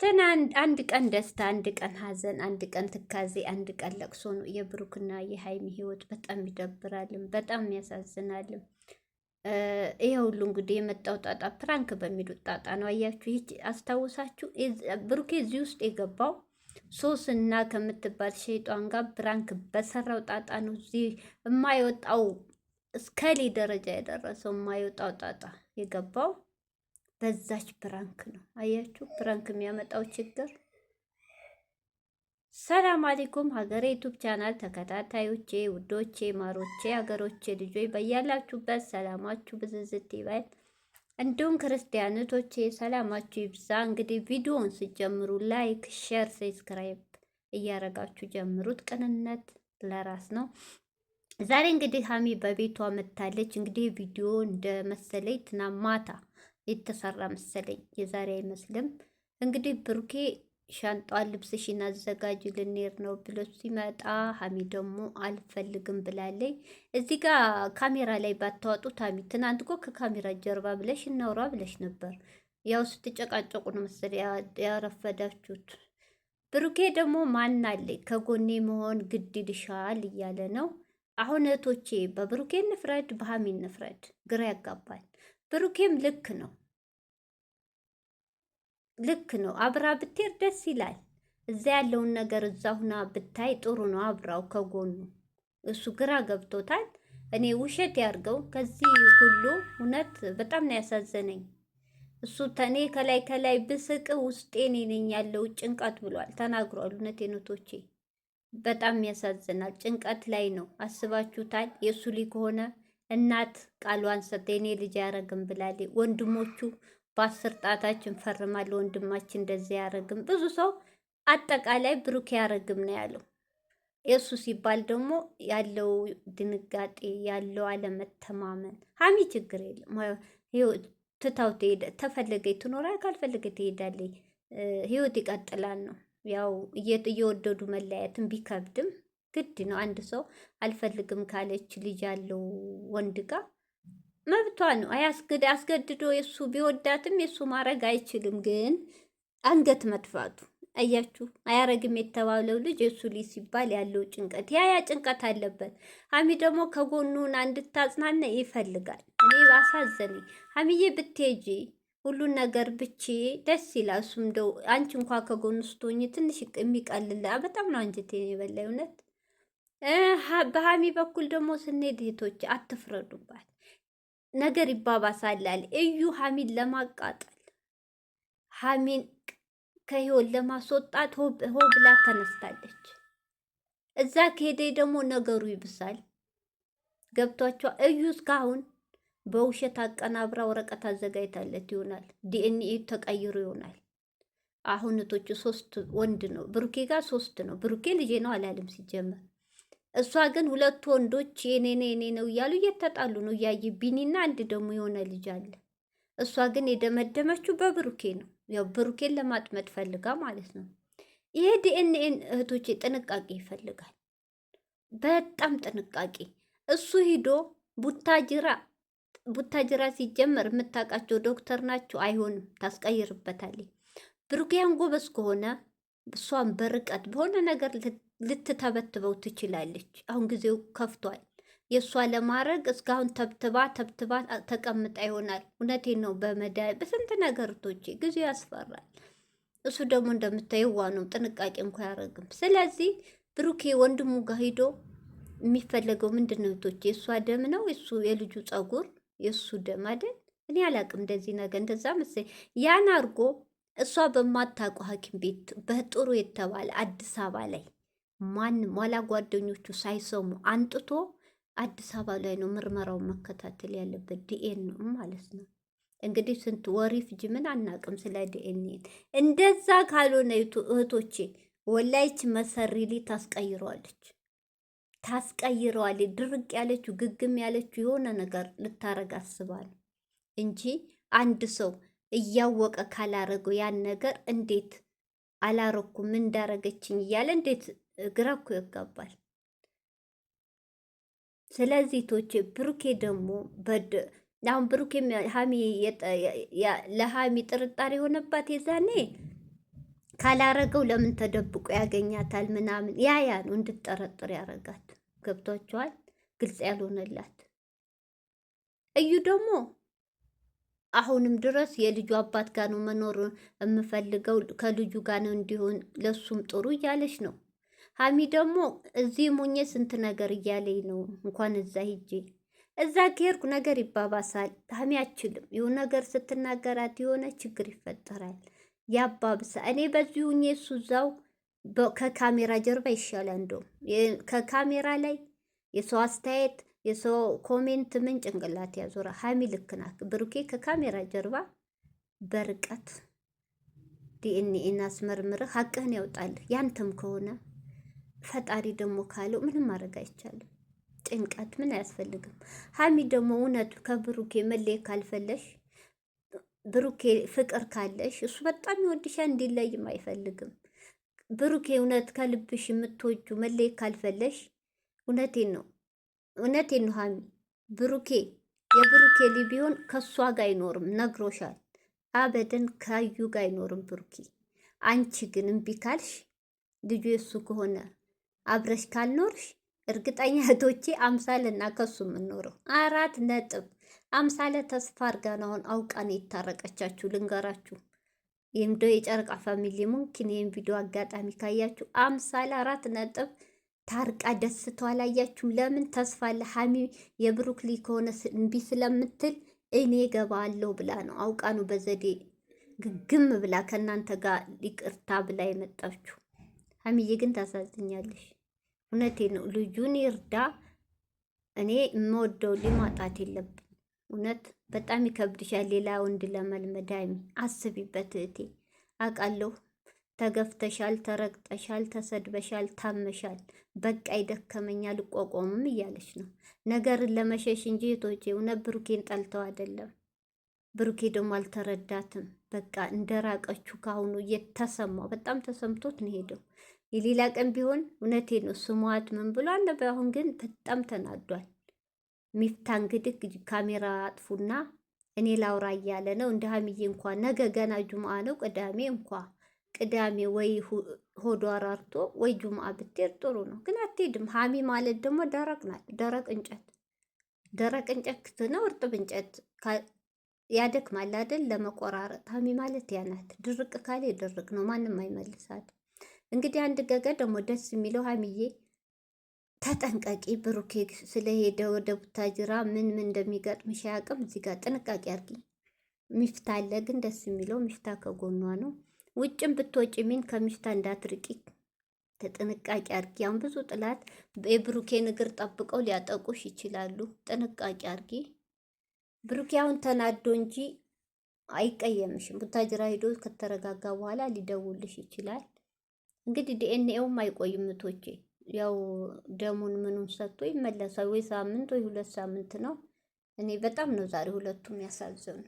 ትናንት አንድ ቀን ደስታ፣ አንድ ቀን ሀዘን፣ አንድ ቀን ትካዜ፣ አንድ ቀን ለቅሶ ነው የብሩክና የሀይሚ ህይወት። በጣም ይደብራልም፣ በጣም ያሳዝናልም። ይሄ ሁሉ እንግዲህ የመጣው ጣጣ ፕራንክ በሚሉት ጣጣ ነው። አያችሁ፣ ይህች አስታውሳችሁ፣ ብሩኬ እዚህ ውስጥ የገባው ሶስና ከምትባል ሸይጧን ጋር ፕራንክ በሰራው ጣጣ ነው። እዚህ የማይወጣው እስከሌ ደረጃ የደረሰው የማይወጣው ጣጣ የገባው በዛች ፕራንክ ነው። አያችሁ ፕራንክ የሚያመጣው ችግር። ሰላም አለይኩም ሀገሬ ዩቱብ ቻናል ተከታታዮቼ፣ ውዶቼ፣ ማሮቼ፣ ሀገሮቼ ልጆች በያላችሁበት ሰላማችሁ ብዝዝት ይበል። እንዲሁም ክርስቲያኖቶቼ ሰላማችሁ ይብዛ። እንግዲህ ቪዲዮውን ስጀምሩ ላይክ፣ ሼር፣ ሰብስክራይብ እያረጋችሁ ጀምሩት። ቅንነት ለራስ ነው። ዛሬ እንግዲህ ሀሚ በቤቷ መታለች። እንግዲህ ቪዲዮ እንደ መሰለኝ ትናንት ማታ የተሰራ መሰለኝ፣ የዛሬ አይመስልም። እንግዲህ ብሩኬ ሻንጣዋን ልብስሽን አዘጋጅ ልንሄድ ነው ብሎ ሲመጣ ሀሚ ደግሞ አልፈልግም ብላለች። እዚህ ጋር ካሜራ ላይ ባታወጡት ሀሚ ትናንት እኮ ከካሜራ ጀርባ ብለሽ እናውራ ብለሽ ነበር። ያው ስትጨቃጨቁ ነው መሰለኝ ያረፈዳችሁት። ብሩኬ ደግሞ ማናለኝ ከጎኔ መሆን ግድ ይልሻል እያለ ነው። አሁን እህቶቼ በብሩኬ እንፍረድ በሀሚ እንፍረድ? ግራ ያጋባል። ብሩኬም ልክ ነው። አብራ ብትሄድ ደስ ይላል። እዛ ያለውን ነገር እዛ ሁና ብታይ ጥሩ ነው። አብራው ከጎኑ እሱ ግራ ገብቶታል። እኔ ውሸት ያርገው ከዚህ ሁሉ እውነት በጣም ነው ያሳዘነኝ። እሱ ተኔ ከላይ ብስቅ ውስጤ እኔ ነኝ ያለው ጭንቀት ብሏል፣ ተናግሯል። እውነት ኖቶቼ በጣም ያሳዝናል። ጭንቀት ላይ ነው። አስባችሁታል? የእሱ ልጅ ከሆነ እናት ቃሏን ሰጠ። የኔ ልጅ ያረግም ብላለች። ወንድሞቹ በ10 ጣታችን ፈርማል። ወንድማችን እንደዚህ ያረግም። ብዙ ሰው አጠቃላይ ብሩክ ያረግም ነው ያለው። የእሱ ሲባል ደግሞ ያለው ድንጋጤ ያለው አለመተማመን። ሀሚ ችግር የለም ትታው ትሄደ። ተፈለገ ትኖራ፣ ካልፈለገ ትሄዳለች። ህይወት ይቀጥላል ነው ያው እየወደዱ መለያየትን ቢከብድም ግድ ነው። አንድ ሰው አልፈልግም ካለች ልጅ ያለው ወንድ ጋር መብቷ ነው። አስገድዶ የሱ ቢወዳትም የሱ ማድረግ አይችልም። ግን አንገት መጥፋቱ አያችሁ፣ አያረግም የተባለው ልጅ የሱ ልጅ ሲባል ያለው ጭንቀት ያ ጭንቀት አለበት። ሀሚ ደግሞ ከጎኑን እንድታጽናና ይፈልጋል። እኔ ባሳዘነኝ ሀሚዬ ብትሄጂ ሁሉን ነገር ብቼ ደስ ይላል። እሱም እንደው አንቺ እንኳ ከጎኑ ስትሆኝ ትንሽ የሚቀልላ በጣም ነው አንጀቴን የበላይ እውነት። በሀሚ በኩል ደግሞ ስንሄድ እህቶች አትፍረዱባት፣ ነገር ይባባሳላል። እዩ ሀሚን ለማቃጠል ሀሚን ከህይወት ለማስወጣት ሆ ብላ ተነስታለች። እዛ ከሄደ ደግሞ ነገሩ ይብሳል። ገብቷቸው እዩ እስካሁን በውሸት አቀናብራ ወረቀት አዘጋጅታለት ይሆናል። ዲኤንኤ ተቀይሮ ይሆናል። አሁን እህቶቹ 3 ወንድ ነው፣ ብሩኬ ጋር 3 ነው። ብሩኬ ልጄ ነው አላለም ሲጀመር። እሷ ግን 2 ወንዶች የኔ ነው እያሉ እየተጣሉ ነው እያየ ቢኒና አንድ ደግሞ የሆነ ልጅ አለ። እሷ ግን የደመደመችው በብሩኬ ነው። ያው ብሩኬን ለማጥመድ ፈልጋ ማለት ነው። ይሄ ዲኤንኤን እህቶቼ ጥንቃቄ ይፈልጋል፣ በጣም ጥንቃቄ። እሱ ሂዶ ቡታጅራ ሲጀመር የምታውቃቸው ዶክተር ናቸው። አይሆንም፣ ታስቀይርበታለች። ብሩኬያን ጎበዝ ከሆነ እሷን በርቀት በሆነ ነገር ልትተበትበው ትችላለች። አሁን ጊዜው ከፍቷል። የእሷ ለማድረግ እስካሁን ተብትባ ተቀምጣ ይሆናል። እውነቴን ነው። በስንት ነገርቶች ጊዜው ያስፈራል። እሱ ደግሞ እንደምታየው ዋነው ጥንቃቄ እንኳ አያደርግም። ስለዚህ ብሩኬ ወንድሙ ጋር ሂዶ የሚፈለገው ምንድን ነው? ቶች የእሷ ደም ነው የሱ የልጁ ጸጉር የእሱ ደም አይደል? እኔ አላቅም እንደዚህ ነገር እንደዛ መሰለኝ። ያን አድርጎ እሷ በማታውቀው ሐኪም ቤት በጥሩ የተባለ አዲስ አበባ ላይ ማንም ዋላ ጓደኞቹ ሳይሰሙ አንጥቶ አዲስ አበባ ላይ ነው ምርመራውን መከታተል ያለበት። ዲኤን ነው ማለት ነው። እንግዲህ ስንት ወሪ ፍጅ ምን አናቅም ስለ ዲኤንኤን። እንደዛ ካልሆነ እህቶቼ ወላይች መሰሪሊ ታስቀይረዋለች። ድርቅ ያለችው ግግም ያለችው የሆነ ነገር ልታረግ አስባል እንጂ አንድ ሰው እያወቀ ካላረገው ያን ነገር እንዴት አላረኩም ምን እንዳረገችኝ እያለ እንዴት ግራ እኮ ያጋባል። ስለዚህ ቶቼ ብሩኬ ደግሞ አሁን ብሩኬ ለሀሚ ጥርጣሬ የሆነባት የዛኔ ካላረገው ለምን ተደብቆ ያገኛታል ምናምን ያ ነው እንድትጠረጥር ያረጋት። ገብቷቸዋል። ግልጽ ያልሆነላት እዩ ደግሞ አሁንም ድረስ የልጁ አባት ጋር ነው መኖር የምፈልገው፣ ከልጁ ጋር ነው እንዲሆን ለሱም ጥሩ እያለች ነው። ሀሚ ደግሞ እዚህ ሞኜ ስንት ነገር እያለኝ ነው። እንኳን እዛ ሂጄ እዛ ከሄድኩ ነገር ይባባሳል። ሀሚ አችልም። የሆነ ነገር ስትናገራት የሆነ ችግር ይፈጠራል፣ ያባብሳ። እኔ በዚህ ሁኜ እሱ እዛው ከካሜራ ጀርባ ይሻላል። እንደውም ከካሜራ ላይ የሰው አስተያየት የሰው ኮሜንት ምን ጭንቅላት ያዞራ። ሀሚ ልክ ናት። ብሩኬ ከካሜራ ጀርባ በርቀት ዲኤንኤን አስመርምረህ ሀቅህን ያውጣልህ። ያንተም ከሆነ ፈጣሪ ደግሞ ካለው ምንም ማድረግ አይቻልም። ጭንቀት ምን አያስፈልግም። ሀሚ ደግሞ እውነቱ ከብሩኬ መለየት ካልፈለሽ፣ ብሩኬ ፍቅር ካለሽ እሱ በጣም ይወድሻል፣ እንዲለይም አይፈልግም። ብሩኬ እውነት ከልብሽ የምትወጁ መለየት ካልፈለሽ፣ እውነቴን ነው ሀሚ ብሩኬ የብሩኬ ልጅ ቢሆን ከእሷ ጋር አይኖርም፣ ነግሮሻል። አበደን ከዩ ጋር አይኖርም ብሩኬ። አንቺ ግን እምቢ ካልሽ ልጁ የሱ ከሆነ አብረሽ ካልኖርሽ እርግጠኛ እህቶቼ አምሳልና ከሱ የምንኖረው 4 አምሳለ ተስፋ አድርጋን አሁን አውቃን የታረቀቻችሁ ልንገራችሁ። ይህም ደ የጨረቃ ፋሚሊ ሙምኪን ይህም ቪዲዮ አጋጣሚ ካያችሁ አምሳለ 4 ታርቃ ደስተው አላያችሁም? ለምን ተስፋ ለሀሚ የብሩክ ልጅ ከሆነ እምቢ ስለምትል እኔ ገባለሁ ብላ ነው አውቃ ነው በዘዴ ግግም ብላ ከእናንተ ጋር ይቅርታ ብላ የመጣችሁ። ሀሚዬ ግን ታሳዝኛለሽ። እውነቴ ነው። ልጁን ይርዳ። እኔ የምወደው ልጅ ማጣት የለብን። እውነት በጣም ይከብድሻል። ሌላ ወንድ ለመልመድ ሀይሚ አስቢበት እህቴ። አውቃለሁ ተገፍተሻል፣ ተረግጠሻል፣ ተሰድበሻል፣ ታመሻል። በቃ ይደከመኛ ልቋቋምም እያለች ነው ነገርን ለመሸሽ እንጂ እህቶቼ እውነት ብሩኬን ጠልተው አይደለም። ብሩኬ ደግሞ አልተረዳትም። በቃ እንደራቀችው ካሁኑ እየተሰማው በጣም ተሰምቶት ነው ሄደው። የሌላ ቀን ቢሆን እውነቴ ነው ስሟት ምን ብሎ አለ። አሁን ግን በጣም ተናዷል። ሚፍታ እንግዲህ ካሜራ አጥፉና እኔ ላውራ እያለ ነው። እንደ ሀሚዬ እንኳ ነገ ገና ጁምአ ነው። ቅዳሜ ወይ ሆዶ አራርቶ ወይ ጁምአ ብትሄድ ጥሩ ነው። ግን አትሄድም። ሀሚ ማለት ደግሞ ደረቅ ናት። ደረቅ እንጨት ነው። እርጥብ እንጨት ያደክማል አይደል? ለመቆራረጥ ሀሚ ማለት ያናት። ድርቅ ካለ ድርቅ ነው። ማንም አይመልሳት። እንግዲህ አንድ ገገ ደግሞ ደስ የሚለው ሀሚዬ ተጠንቀቂ። ብሩኬ ስለሄደ ወደ ቡታጅራ ምን እንደሚገጥምሽ አያውቅም። እዚህ ጋር ጥንቃቄ አርጊ። ሚፍታ አለ። ግን ደስ የሚለው ሚፍታ ከጎኗ ነው። ውጭም ብትወጪ ሚን ከሚፍታ እንዳትርቂ ጥንቃቄ አርጊ። አሁን ብዙ ጥላት የብሩኬን እግር ጠብቀው ሊያጠቁሽ ይችላሉ። ጥንቃቄ አርጊ። ብሩኬ አሁን ተናዶ እንጂ አይቀየምሽም። ቡታጅራ ሄዶ ከተረጋጋ በኋላ ሊደውልሽ ይችላል። እንግዲህ ዲኤንኤውም አይቆይም እህቶቼ፣ ያው ደሙን ምኑን ሰጥቶ ይመለሳል። ወይ ሳምንት ወይ 2 ሳምንት ነው። እኔ በጣም ነው ዛሬ ሁለቱም ያሳዘኑ።